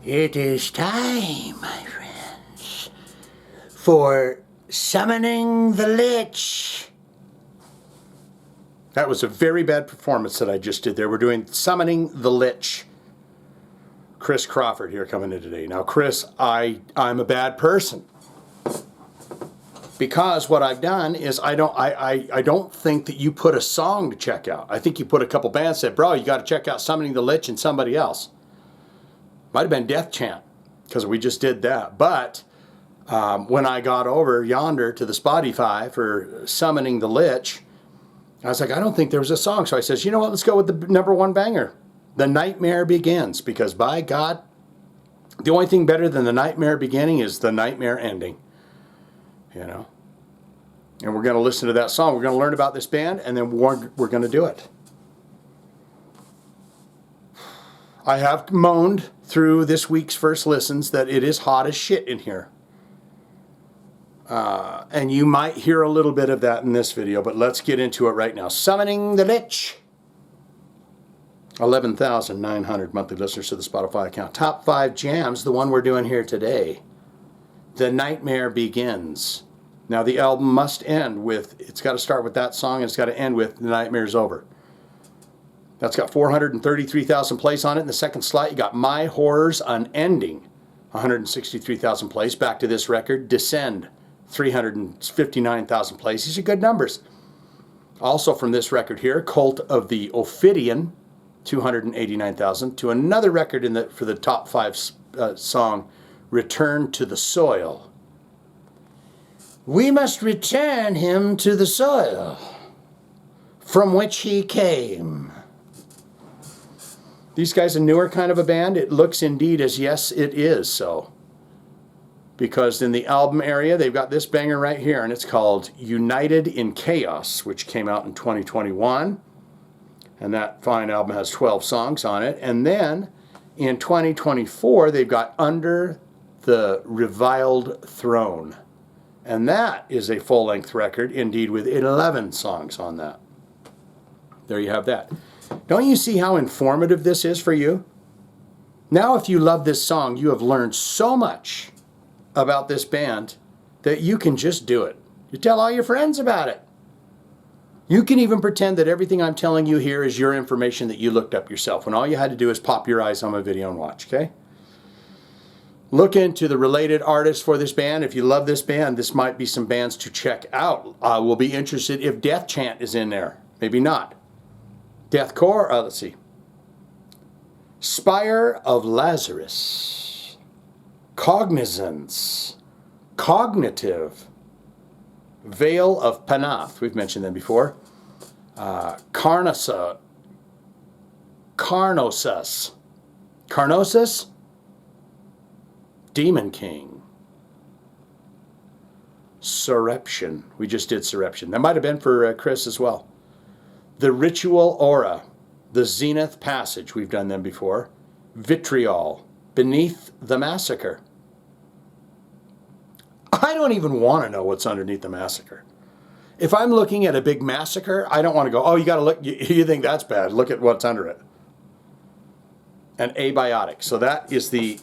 It is time, my friends, for Summoning the Lich. That was a very bad performance that I just did there. We're doing Summoning the Lich. Chris Crawford here coming in today. Now, Chris, I'm a bad person. Because what I've done is I don't think that you put a song to check out. I think you put a couple bands that said, bro, you got to check out Summoning the Lich and somebody else. Might have been Death Chant, because we just did that. But when I got over yonder to the Spotify for Summoning the Lich, I was like, I don't think there was a song. So I says, you know what, let's go with the #1 banger. The Nightmare Begins. Because by God, the only thing better than the nightmare beginning is the nightmare ending. You know? And we're going to listen to that song. We're going to learn about this band, and then we're going to do it. I have moaned through this week's first listens that it is hot as shit in here. And you might hear a little bit of that in this video, but let's get into it right now. Summoning the Lich. 11,900 monthly listeners to the Spotify account. Top 5 jams, the one we're doing here today. The Nightmare Begins. Now the album must end with, it's got to start with that song, and it's got to end with The Nightmare's Over. That's got 433,000 plays on it. In the second slot, you got My Horrors Unending, 163,000 plays. Back to this record, Descend, 359,000 plays. These are good numbers. Also from this record here, Cult of the Ophidian, 289,000. To another record for the top 5 song, Return to the Soil. We must return him to the soil from which he came. These guys a newer kind of a band? It looks indeed as yes, it is so. Because in the album area, they've got this banger right here, and it's called United in Chaos, which came out in 2021. And that fine album has 12 songs on it. And then in 2024, they've got Under the Reviled Throne. And that is a full-length record, indeed, with 11 songs on that. There you have that. Don't you see how informative this is for you? Now, if you love this song, you have learned so much about this band that you can just do it. You tell all your friends about it. You can even pretend that everything I'm telling you here is your information that you looked up yourself, when all you had to do is pop your eyes on my video and watch, okay? Look into the related artists for this band. If you love this band, this might be some bands to check out. I will be interested if Death Chant is in there. Maybe not. Deathcore, let's see. Spire of Lazarus. Cognizance. Cognitive. Veil of Panath. We've mentioned them before. Carnosus. Carnosus. Demon King. Surreption. We just did Surreption. That might have been for Chris as well. The Ritual Aura. The Zenith Passage. We've done them before. Vitriol. Beneath the Massacre. I don't even want to know what's underneath the massacre. If I'm looking at a big massacre, I don't want to go, oh, you got to look, you think that's bad. Look at what's under it. An Abiotic. So that is the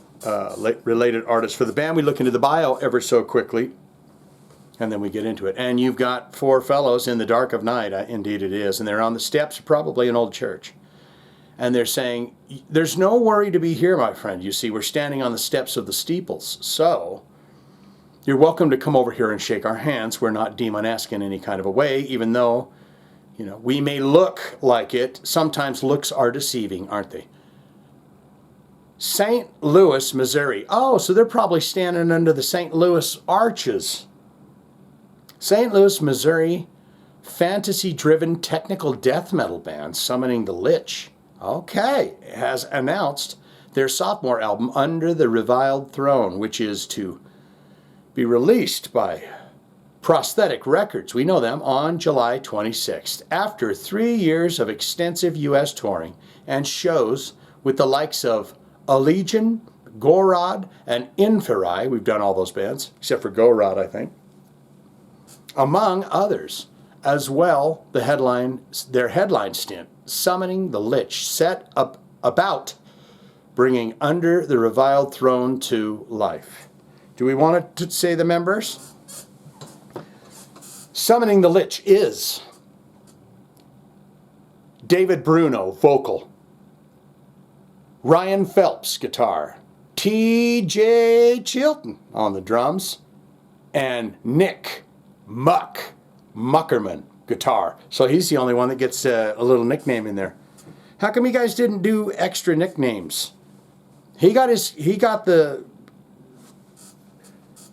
related artist for the band. We look into the bio ever so quickly, and then we get into it. And you've got 4 fellows in the dark of night. Indeed it is. And they're on the steps of probably an old church. And they're saying, there's no worry to be here, my friend. You see, we're standing on the steps of the steeples. So you're welcome to come over here and shake our hands. We're not demon-esque in any kind of a way, even though, you know, we may look like it. Sometimes looks are deceiving, aren't they? St. Louis, Missouri. Oh, so they're probably standing under the St. Louis arches. St. Louis, Missouri, fantasy-driven technical death metal band, Summoning the Lich. Okay, has announced their sophomore album, Under the Reviled Throne, which is to be released by Prosthetic Records. We know them on July 26th. After 3 years of extensive U.S. touring and shows with the likes of Allegion, Gorod, and Inferi. We've done all those bands, except for Gorod, I think. Among others. As well, their headline stint, Summoning the Lich, set up about bringing under the reviled throne to life. Do we want to say the members? Summoning the Lich is David Bruno, vocal. Ryan Phelps, guitar. T.J. Chilton on the drums. And Nick Muckerman, guitar. So he's the only one that gets a little nickname in there. How come you guys didn't do extra nicknames? He got the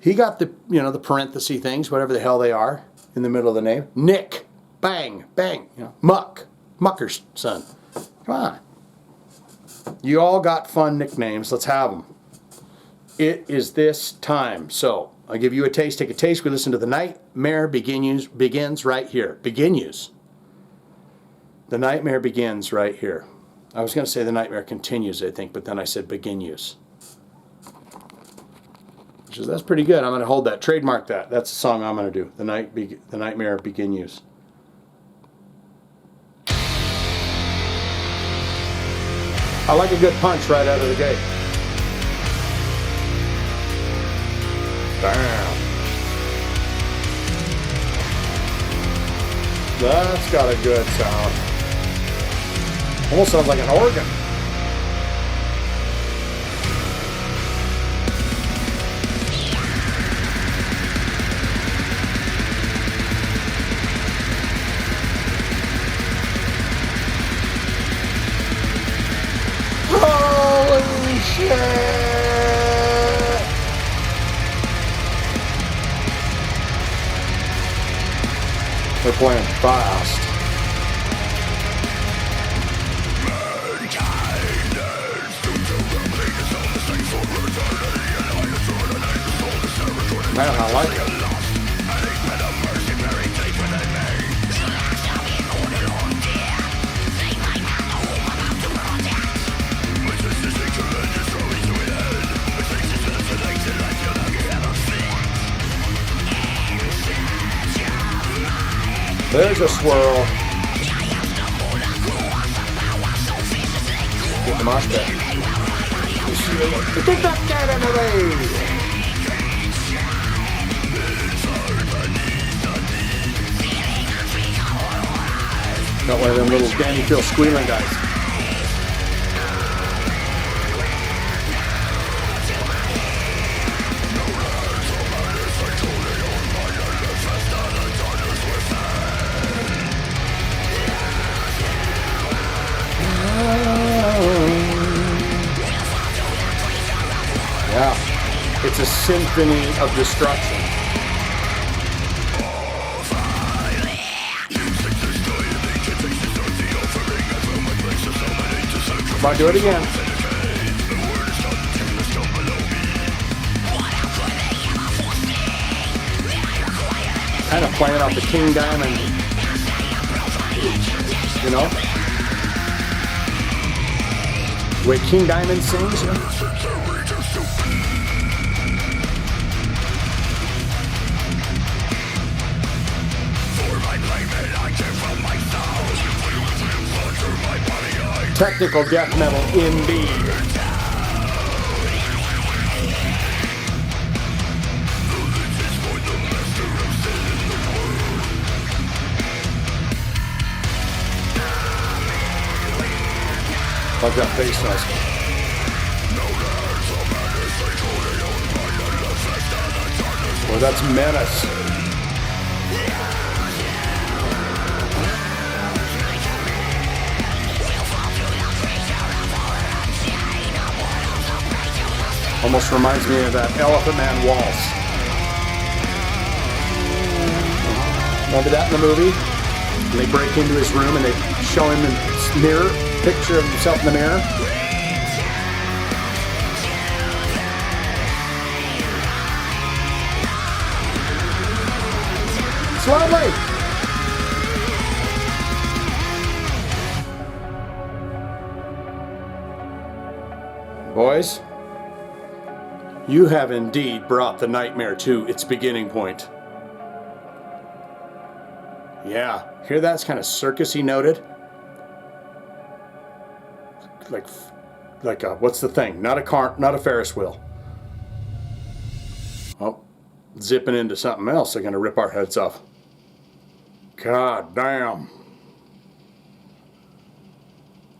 the parenthesis things, whatever the hell they are, in the middle of the name. Nick, bang, bang, Mucker's son. Come on. You all got fun nicknames. Let's have them. It is this time. So I'll give you a taste. Take a taste. We listen to The Nightmare begins right here. Begins. The Nightmare begins right here. I was going to say The Nightmare continues, I think, but then I said begins. That's pretty good. I'm going to hold that. Trademark that. That's the song I'm going to do. The Nightmare begins. I like a good punch right out of the gate. Bam. That's got a good sound. Almost sounds like an organ. Holy shit! They're playing fast. Man, I like it. There's a swirl. Get the mosh pit. Take that cat out of the way. Got one of them little Danny Phil squealing guys. Yeah, it's a symphony of destruction. Come on, do it again. Kind of playing off the King Diamond, you know? The way King Diamond sings, you know? Technical death metal indeed. Like that bass does. Well, that's menace. Almost reminds me of that Elephant Man waltz. Remember that in the movie? And they break into his room and they show him a mirror, picture of himself in the mirror. It's lovely. Boys, you have indeed brought the nightmare to its beginning point. Yeah, hear that's kind of circusy noted? Like a, what's the thing? Not a car, not a Ferris wheel. Oh, zipping into something else. They're going to rip our heads off. God damn.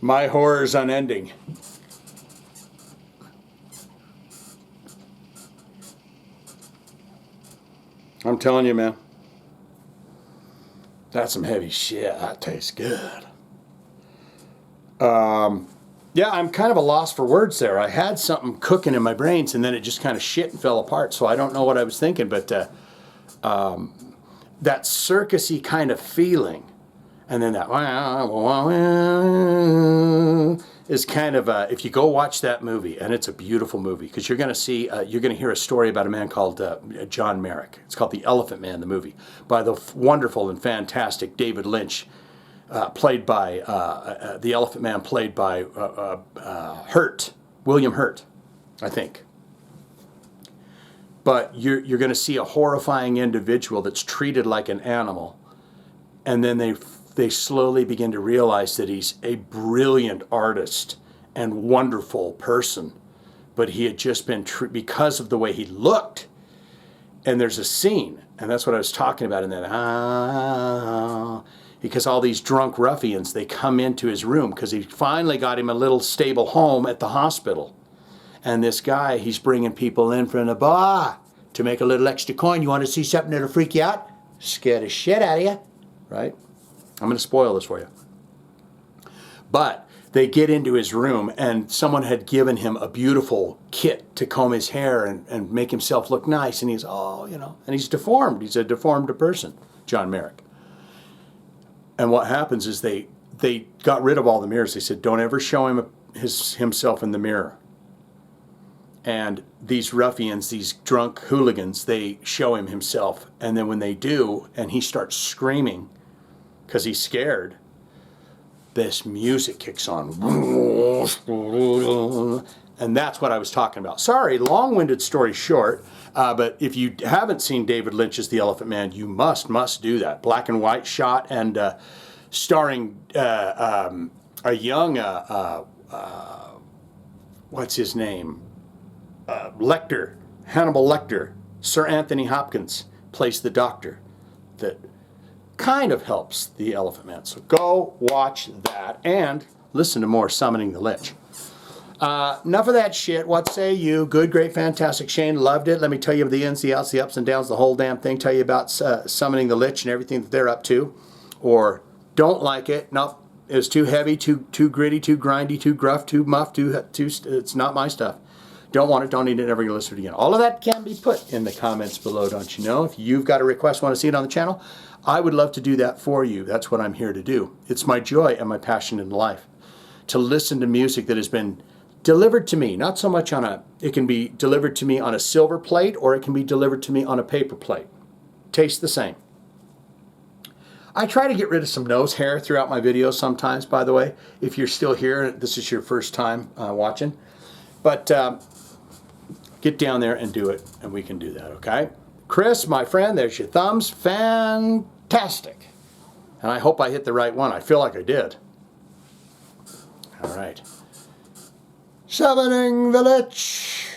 My horror's unending. I'm telling you, man. That's some heavy shit. That tastes good. Yeah, I'm kind of a loss for words there. I had something cooking in my brains, and then it just kind of shit and fell apart. So I don't know what I was thinking, but that circusy kind of feeling, and then that is kind of if you go watch that movie, and it's a beautiful movie, because you're going to see, you're going to hear a story about a man called John Merrick. It's called The Elephant Man, the movie, by the wonderful and fantastic David Lynch. Played by the Elephant Man, played by William Hurt, I think. But you're going to see a horrifying individual that's treated like an animal, and then they slowly begin to realize that he's a brilliant artist and wonderful person, but he had just been because of the way he looked. And there's a scene, and that's what I was talking about in that. Because all these drunk ruffians, they come into his room because he finally got him a little stable home at the hospital. And this guy, he's bringing people in from the bar to make a little extra coin. You want to see something that'll freak you out? Scare the shit out of you, right? I'm going to spoil this for you. But they get into his room, and someone had given him a beautiful kit to comb his hair and make himself look nice. And he's, and he's deformed. He's a deformed person, John Merrick. And what happens is they got rid of all the mirrors. They said, don't ever show him himself in the mirror. And these ruffians, these drunk hooligans, they show him himself. And then when they do, and he starts screaming because he's scared, this music kicks on. And that's what I was talking about. Sorry, long-winded story short. But if you haven't seen David Lynch's The Elephant Man, you must do that. Black and white shot, and starring a young, what's his name? Lecter, Hannibal Lecter. Sir Anthony Hopkins plays the doctor that kind of helps the Elephant Man. So go watch that and listen to more Summoning the Lich. Enough of that shit. What say you? Good, great, fantastic. Shane, loved it. Let me tell you the ins, the outs, the ups and downs, the whole damn thing. Tell you about Summoning the Lich and everything that they're up to. Or don't like it. Nope, it's too heavy, too gritty, too grindy, too gruff, too muff, it's not my stuff. Don't want it, don't need it, never going to listen to it again. All of that can be put in the comments below, don't you know? If you've got a request, want to see it on the channel, I would love to do that for you. That's what I'm here to do. It's my joy and my passion in life. To listen to music that has been delivered to me, not so much it can be delivered to me on a silver plate, or it can be delivered to me on a paper plate. Tastes the same. I try to get rid of some nose hair throughout my videos sometimes, by the way. If you're still here, this is your first time watching. But get down there and do it, and we can do that, okay? Chris, my friend, there's your thumbs. Fantastic. And I hope I hit the right one. I feel like I did. All right. Summoning the Lich.